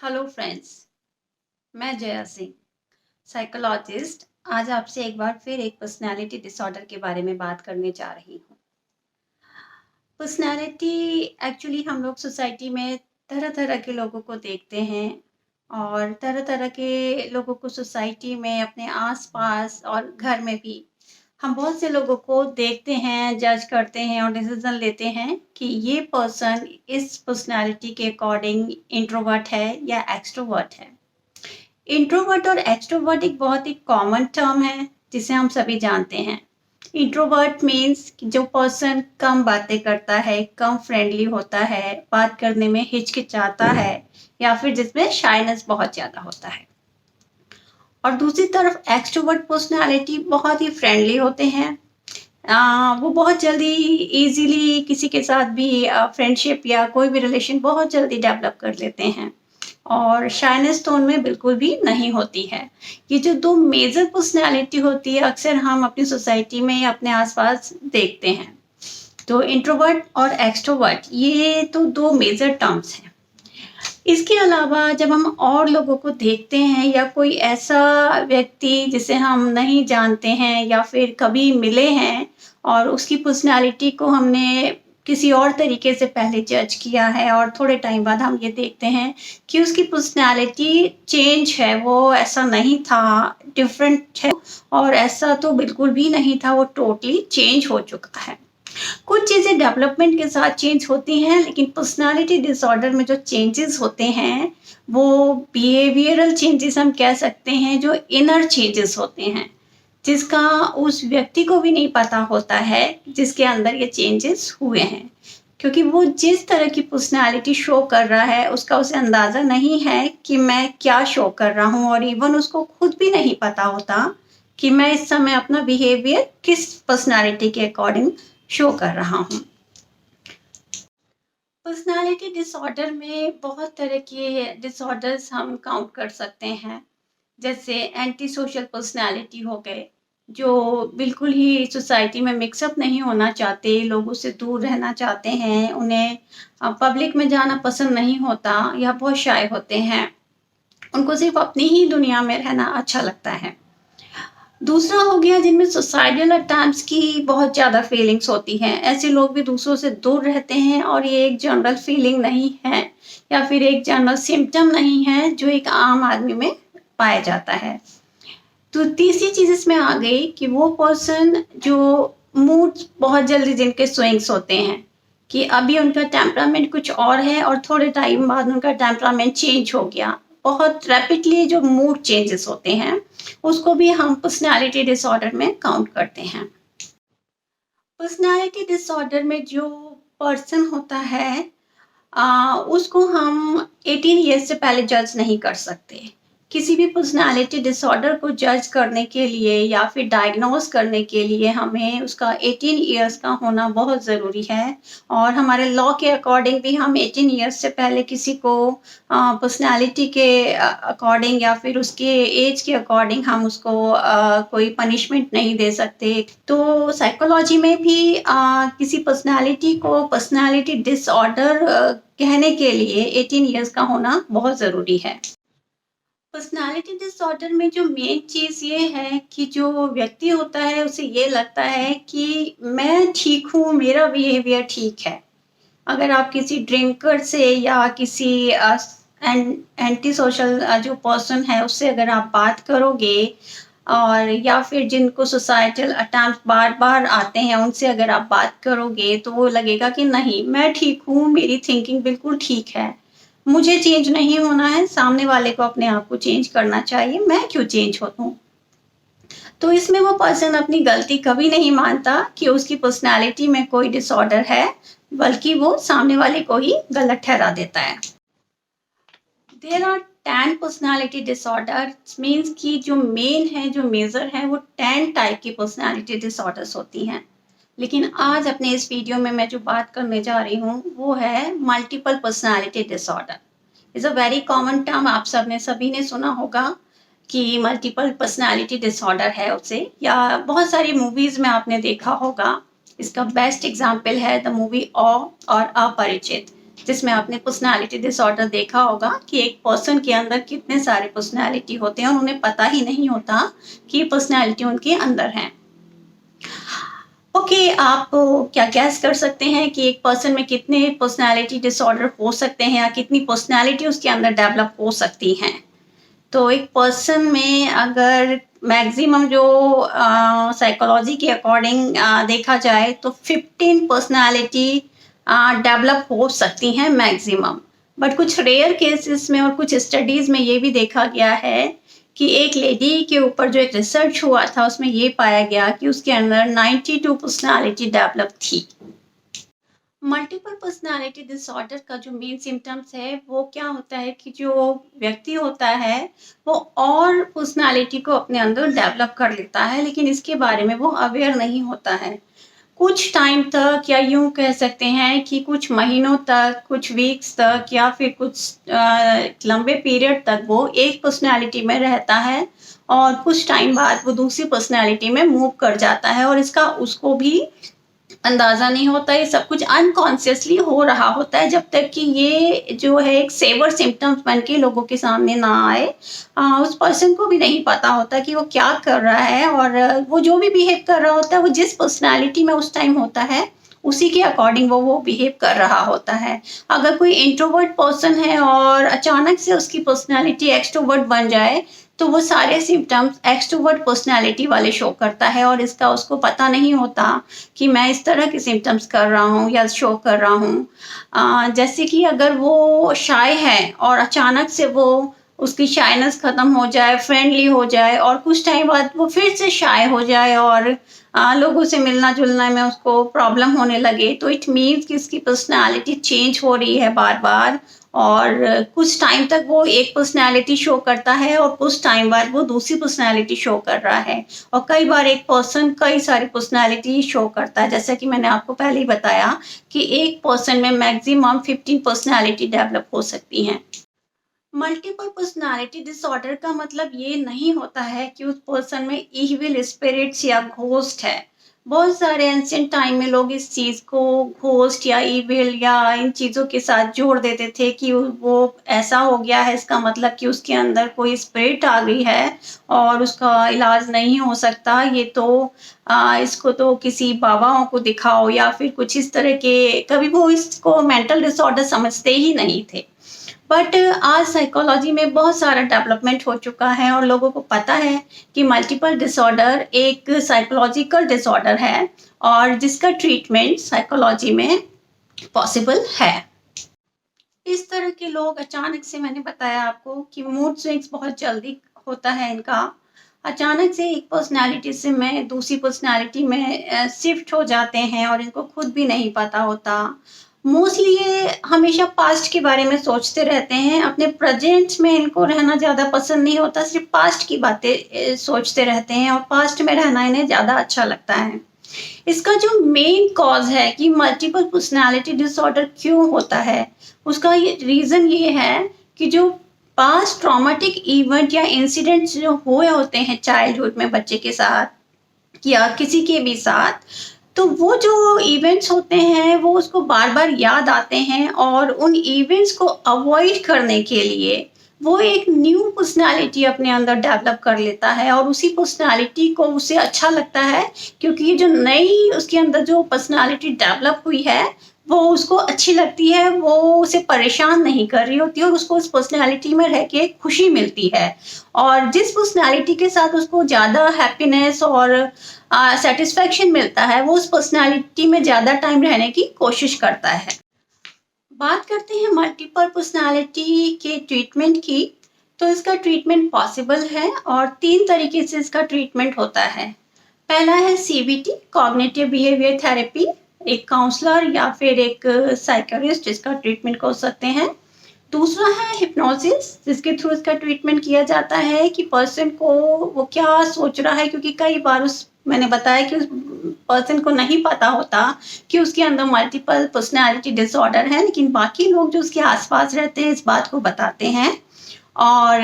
Hello friends. मैं Jaya Singh, psychologist. आज आपसे एक बार फिर एक पर्सनालिटी डिसऑर्डर के बारे में बात करने जा रही हूँ। पर्सनालिटी एक्चुअली हम लोग सोसाइटी में तरह तरह के लोगों को देखते हैं और तरह तरह के लोगों को सोसाइटी में अपने आसपास और घर में भी हम बहुत से लोगों को देखते हैं, जज करते हैं और डिसीजन लेते हैं कि ये पर्सन इस पर्सनालिटी के अकॉर्डिंग इंट्रोवर्ट है या एक्सट्रोवर्ट है। इंट्रोवर्ट और एक्सट्रोवर्ट एक बहुत ही कॉमन टर्म है जिसे हम सभी जानते हैं। इंट्रोवर्ट मीन्स जो पर्सन कम बातें करता है, कम फ्रेंडली होता है, बात करने में हिचकिचाता है या फिर जिसमें शाइनेस बहुत ज़्यादा होता है। और दूसरी तरफ एक्सट्रोवर्ट पर्सनालिटी बहुत ही फ्रेंडली होते हैं। वो बहुत जल्दी इजीली किसी के साथ भी फ्रेंडशिप या कोई भी रिलेशन बहुत जल्दी डेवलप कर लेते हैं और शाइनेस तो उनमें बिल्कुल भी नहीं होती है। ये जो दो मेजर पर्सनैलिटी होती है अक्सर हम अपनी सोसाइटी में या अपने आसपास देखते हैं। तो इंट्रोवर्ट और एक्सट्रोवर्ट ये तो दो मेजर टर्म्स हैं। इसके अलावा जब हम और लोगों को देखते हैं या कोई ऐसा व्यक्ति जिसे हम नहीं जानते हैं या फिर कभी मिले हैं और उसकी पर्सनैलिटी को हमने किसी और तरीके से पहले जज किया है और थोड़े टाइम बाद हम ये देखते हैं कि उसकी पर्सनैलिटी चेंज है, वो ऐसा नहीं था, डिफरेंट है और ऐसा तो बिल्कुल भी नहीं था, वो टोटली चेंज हो चुका है। कुछ चीज़ें डेवलपमेंट के साथ चेंज होती हैं, लेकिन पर्सनालिटी डिसऑर्डर में जो चेंजेस होते हैं वो बिहेवियरल चेंजेस हम कह सकते हैं, जो इनर चेंजेस होते हैं जिसका उस व्यक्ति को भी नहीं पता होता है जिसके अंदर ये चेंजेस हुए हैं, क्योंकि वो जिस तरह की पर्सनालिटी शो कर रहा है उसका उसे अंदाज़ा नहीं है कि मैं क्या शो कर रहा हूँ और इवन उसको खुद भी नहीं पता होता कि मैं इस समय अपना बिहेवियर किस पर्सनालिटी के अकॉर्डिंग शो कर रहा हूँ। पर्सनालिटी डिसऑर्डर में बहुत तरह के डिसऑर्डर्स हम काउंट कर सकते हैं, जैसे एंटी सोशल पर्सनालिटी हो गए, जो बिल्कुल ही सोसाइटी में मिक्सअप नहीं होना चाहते, लोगों से दूर रहना चाहते हैं, उन्हें पब्लिक में जाना पसंद नहीं होता या बहुत शाय होते हैं, उनको सिर्फ अपनी ही दुनिया में रहना अच्छा लगता है। दूसरा हो गया जिनमें सोसाइटल अटैम्प्ट्स की बहुत ज़्यादा फीलिंग्स होती हैं। ऐसे लोग भी दूसरों से दूर रहते हैं और ये एक जनरल फीलिंग नहीं है या फिर एक जनरल सिम्पटम नहीं है जो एक आम आदमी में पाया जाता है। तो तीसरी चीज़ इसमें आ गई कि वो पर्सन जो मूड बहुत जल्दी जिनके स्विंग्स होते हैं कि अभी उनका टेम्परामेंट कुछ और है और थोड़े टाइम बाद उनका टेम्परामेंट चेंज हो गया। बहुत रैपिडली जो मूड चेंजेस होते हैं उसको भी हम पर्सनालिटी डिसऑर्डर में काउंट करते हैं। पर्सनालिटी डिसऑर्डर में जो पर्सन होता है उसको हम 18 ईयर्स से पहले जज नहीं कर सकते। किसी भी पर्सनालिटी डिसऑर्डर को जज करने के लिए या फिर डायग्नोज करने के लिए हमें उसका 18 ईयर्स का होना बहुत ज़रूरी है और हमारे लॉ के अकॉर्डिंग भी हम 18 ईयर्स से पहले किसी को पर्सनालिटी के अकॉर्डिंग या फिर उसके एज के अकॉर्डिंग हम उसको कोई पनिशमेंट नहीं दे सकते। तो साइकोलॉजी में भी किसी पर्सनालिटी को पर्सनालिटी डिसऑर्डर कहने के लिए 18 ईयर्स का होना बहुत ज़रूरी है। पर्सनालिटी डिसऑर्डर में जो मेन चीज़ ये है कि जो व्यक्ति होता है उसे ये लगता है कि मैं ठीक हूँ, मेरा बिहेवियर ठीक है। अगर आप किसी ड्रिंकर से या किसी एंटी सोशल जो पर्सन है उससे अगर आप बात करोगे और या फिर जिनको सोसाइटल अटैम्प्ट बार बार आते हैं उनसे अगर आप बात करोगे तो वो लगेगा कि नहीं, मैं ठीक हूँ, मेरी थिंकिंग बिल्कुल ठीक है, मुझे चेंज नहीं होना है, सामने वाले को अपने आप को चेंज करना चाहिए, मैं क्यों चेंज होता। तो इसमें वो पर्सन अपनी गलती कभी नहीं मानता कि उसकी पर्सनालिटी में कोई डिसऑर्डर है, बल्कि वो सामने वाले को ही गलत ठहरा देता है। There are 10 personality disorder means कि जो मेन है, जो मेजर है, वो 10 टाइप की पर्सनालिटी डिसऑर्डर्स होती हैं। लेकिन आज अपने इस वीडियो में मैं जो बात करने जा रही हूँ वो है multiple personality disorder. Is a very common term, आप सब ने सभी ने सुना होगा कि मल्टीपल पर्सनालिटी डिसऑर्डर है उसे, या बहुत सारी मूवीज़ में आपने देखा होगा। इसका बेस्ट एग्जाम्पल है द मूवी ऑ और अपरिचित। जिसमें आपने पर्सनैलिटी डिसऑर्डर देखा होगा कि एक पर्सन के अंदर कितने सारे पर्सनैलिटी होते हैं और उन्हें पता ही नहीं होता कि पर्सनैलिटी उनके अंदर है। ओके, आप क्या गैस कर सकते हैं कि एक पर्सन में कितने पर्सनैलिटी डिसऑर्डर हो सकते हैं या कितनी पर्सनैलिटी उसके अंदर डेवलप हो सकती हैं? तो एक पर्सन में अगर मैक्सिमम जो साइकोलॉजी के अकॉर्डिंग देखा जाए तो 15 पर्सनालिटी डेवलप हो सकती हैं मैक्सिमम। बट कुछ रेयर केसेस में और कुछ स्टडीज में ये भी देखा गया है कि एक लेडी के ऊपर जो एक रिसर्च हुआ था उसमें ये पाया गया कि उसके अंदर 92 पर्सनालिटी डेवलप थी। मल्टीपल पर्सनालिटी डिसऑर्डर का जो मेन सिम्टम्स है वो क्या होता है कि जो व्यक्ति होता है वो और पर्सनालिटी को अपने अंदर डेवलप कर लेता है, लेकिन इसके बारे में वो अवेयर नहीं होता है। कुछ टाइम तक या यूं कह सकते हैं कि कुछ महीनों तक, कुछ वीक्स तक या फिर कुछ लंबे पीरियड तक वो एक पर्सनालिटी में रहता है और कुछ टाइम बाद वो दूसरी पर्सनालिटी में मूव कर जाता है और इसका उसको भी अंदाजा नहीं होता। ये सब कुछ अनकॉन्शियसली हो रहा होता है जब तक कि ये जो है एक सेवर सिम्टम्स बन के लोगों के सामने ना आए। उस पर्सन को भी नहीं पता होता कि वो क्या कर रहा है और वो जो भी बिहेव कर रहा होता है वो जिस पर्सनालिटी में उस टाइम होता है उसी के अकॉर्डिंग वो बिहेव कर रहा होता है। अगर कोई इंट्रोवर्ट पर्सन है और अचानक से उसकी पर्सनालिटी एक्सट्रोवर्ट बन जाए तो वो सारे सिम्टम्स एक्सट्रोवर्ट पर्सनालिटी वाले शो करता है और इसका उसको पता नहीं होता कि मैं इस तरह के सिम्टम्स कर रहा हूँ या शो कर रहा हूँ। जैसे कि अगर वो शाय है और अचानक से वो उसकी शायनेस ख़त्म हो जाए, फ्रेंडली हो जाए और कुछ टाइम बाद वो फिर से शाय हो जाए और लोगों से मिलना जुलना में उसको प्रॉब्लम होने लगे, तो इट मीन्स कि उसकी पर्सनालिटी चेंज हो रही है बार बार और कुछ टाइम तक वो एक पर्सनालिटी शो करता है और कुछ टाइम बाद वो दूसरी पर्सनालिटी शो कर रहा है। और कई बार एक पर्सन कई सारी पर्सनालिटी शो करता है, जैसा कि मैंने आपको पहले ही बताया कि एक पर्सन में मैक्सिमम 15 पर्सनालिटी डेवलप हो सकती हैं। मल्टीपल पर्सनालिटी डिसऑर्डर का मतलब ये नहीं होता है कि उस पर्सन में इविल स्पिरिट्स या घोस्ट है। बहुत सारे एंशिएंट टाइम में लोग इस चीज को घोस्ट या इविल या इन चीजों के साथ जोड़ देते थे कि वो ऐसा हो गया है, इसका मतलब कि उसके अंदर कोई स्पिरिट आ गई है और उसका इलाज नहीं हो सकता। ये तो इसको तो किसी बाबाओं को दिखाओ या फिर कुछ इस तरह के, कभी वो इसको मेंटल डिसऑर्डर समझते ही नहीं थे। बट आज साइकोलॉजी में बहुत सारा डेवलपमेंट हो चुका है और लोगों को पता है कि मल्टीपल डिसऑर्डर एक साइकोलॉजिकल डिसऑर्डर है और जिसका ट्रीटमेंट साइकोलॉजी में पॉसिबल है। इस तरह के लोग अचानक से, मैंने बताया आपको कि मूड स्विंग्स बहुत जल्दी होता है इनका, अचानक से एक पर्सनालिटी से मैं दूसरी पर्सनालिटी में शिफ्ट हो जाते हैं और इनको खुद भी नहीं पता होता। मोस्टली ये हमेशा पास्ट के बारे में सोचते रहते हैं, अपने प्रेजेंट में इनको रहना ज़्यादा पसंद नहीं होता, सिर्फ पास्ट की बातें सोचते रहते हैं और पास्ट में रहना इन्हें ज़्यादा अच्छा लगता है। इसका जो मेन कॉज है कि मल्टीपल पर्सनालिटी डिसऑर्डर क्यों होता है, उसका ये रीज़न ये है कि जो पास्ट ट्रॉमेटिक इवेंट या इंसिडेंट्स जो हुए होते हैं चाइल्डहुड में बच्चे के साथ या किसी के भी साथ, तो वो जो इवेंट्स होते हैं वो उसको बार बार याद आते हैं और उन इवेंट्स को अवॉइड करने के लिए वो एक न्यू पर्सनालिटी अपने अंदर डेवलप कर लेता है और उसी पर्सनालिटी को उसे अच्छा लगता है क्योंकि ये जो नई उसके अंदर जो पर्सनालिटी डेवलप हुई है वो उसको अच्छी लगती है, वो उसे परेशान नहीं कर रही होती और उसको उस पर्सनालिटी में रह के खुशी मिलती है। और जिस पर्सनालिटी के साथ उसको ज़्यादा हैप्पीनेस और सेटिस्फैक्शन मिलता है वो उस पर्सनालिटी में ज़्यादा टाइम रहने की कोशिश करता है। बात करते हैं मल्टीपल पर्सनालिटी के ट्रीटमेंट की, तो इसका ट्रीटमेंट पॉसिबल है और 3 तरीके से इसका ट्रीटमेंट होता है। पहला है सीबीटी, कॉग्निटिव बिहेवियर थेरेपी, एक काउंसलर या फिर एक साइकियाट्रिस्ट इसका ट्रीटमेंट कर सकते हैं। दूसरा है हिप्नोसिस, जिसके थ्रू इसका ट्रीटमेंट किया जाता है कि पर्सन को वो क्या सोच रहा है, क्योंकि कई बार उस, मैंने बताया कि उस पर्सन को नहीं पता होता कि उसके अंदर मल्टीपल पर्सनालिटी डिसऑर्डर है, लेकिन बाकी लोग जो उसके आसपास रहते हैं इस बात को बताते हैं। और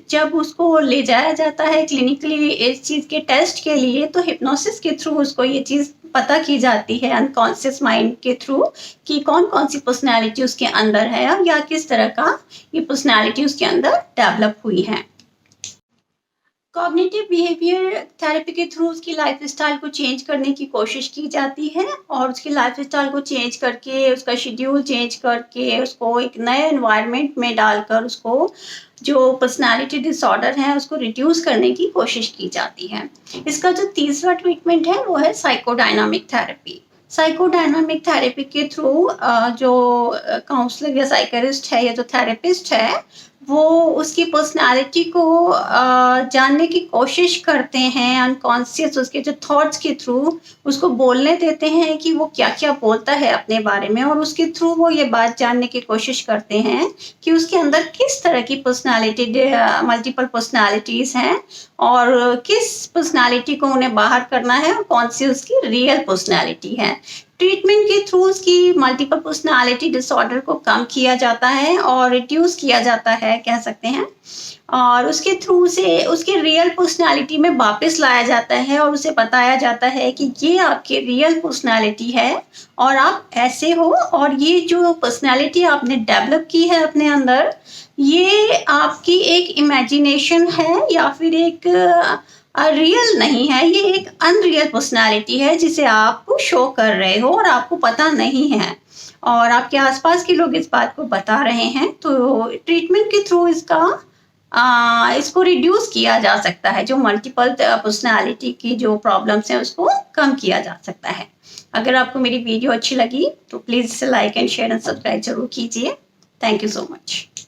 जब उसको ले जाया जाता है क्लिनिकली इस चीज़ के टेस्ट के लिए, तो हिप्नोसिस के थ्रू उसको ये चीज़ पता की जाती है अनकॉन्शियस माइंड के थ्रू कि कौन-कौन सी पर्सनैलिटी उसके अंदर है या किस तरह का ये पर्सनैलिटी उसके अंदर डेवलप हुई है। कॉग्निटिव बिहेवियर थेरेपी के थ्रू उसकी लाइफस्टाइल को चेंज करने की कोशिश की जाती है और उसकी लाइफस्टाइल को चेंज करके, उसका शेड्यूल चेंज करके, उसको एक नए एनवायरनमेंट में डालकर उसको जो पर्सनालिटी डिसऑर्डर है उसको रिड्यूस करने की कोशिश की जाती है। इसका जो तीसरा ट्रीटमेंट है वो है साइकोडायनामिक थेरेपी। साइकोडायनामिक थेरेपी के थ्रू जो काउंसलर या साइकियाट्रिस्ट है या जो थेरेपिस्ट है वो उसकी पर्सनालिटी को जानने की कोशिश करते हैं, अनकॉन्शियस उसके जो थॉट्स के थ्रू उसको बोलने देते हैं कि वो क्या-क्या बोलता है अपने बारे में, और उसके थ्रू वो ये बात जानने की कोशिश करते हैं कि उसके अंदर किस तरह की पर्सनालिटी मल्टीपल पर्सनालिटीज़ हैं और किस पर्सनालिटी को उन्हें बाहर करना है और कौन सी उसकी रियल पर्सनालिटी है। ट्रीटमेंट के थ्रू उसकी मल्टीपल पर्सनालिटी डिसऑर्डर को कम किया जाता है और रिड्यूस किया जाता है कह सकते हैं, और उसके थ्रू उसे उसकी रियल पर्सनालिटी में वापस लाया जाता है और उसे बताया जाता है कि ये आपकी रियल पर्सनालिटी है और आप ऐसे हो, और ये जो पर्सनालिटी आपने डेवलप की है अपने अंदर, ये आपकी एक इमेजिनेशन है या फिर एक रियल नहीं है, ये एक अनरियल पर्सनालिटी है जिसे आप शो कर रहे हो और आपको पता नहीं है और आपके आसपास के लोग इस बात को बता रहे हैं। तो ट्रीटमेंट के थ्रू इसको रिड्यूस किया जा सकता है, जो मल्टीपल पर्सनालिटी की जो प्रॉब्लम्स हैं उसको कम किया जा सकता है। अगर आपको मेरी वीडियो अच्छी लगी तो प्लीज़ इसे like and share and subscribe ज़रूर कीजिए। Thank you so much.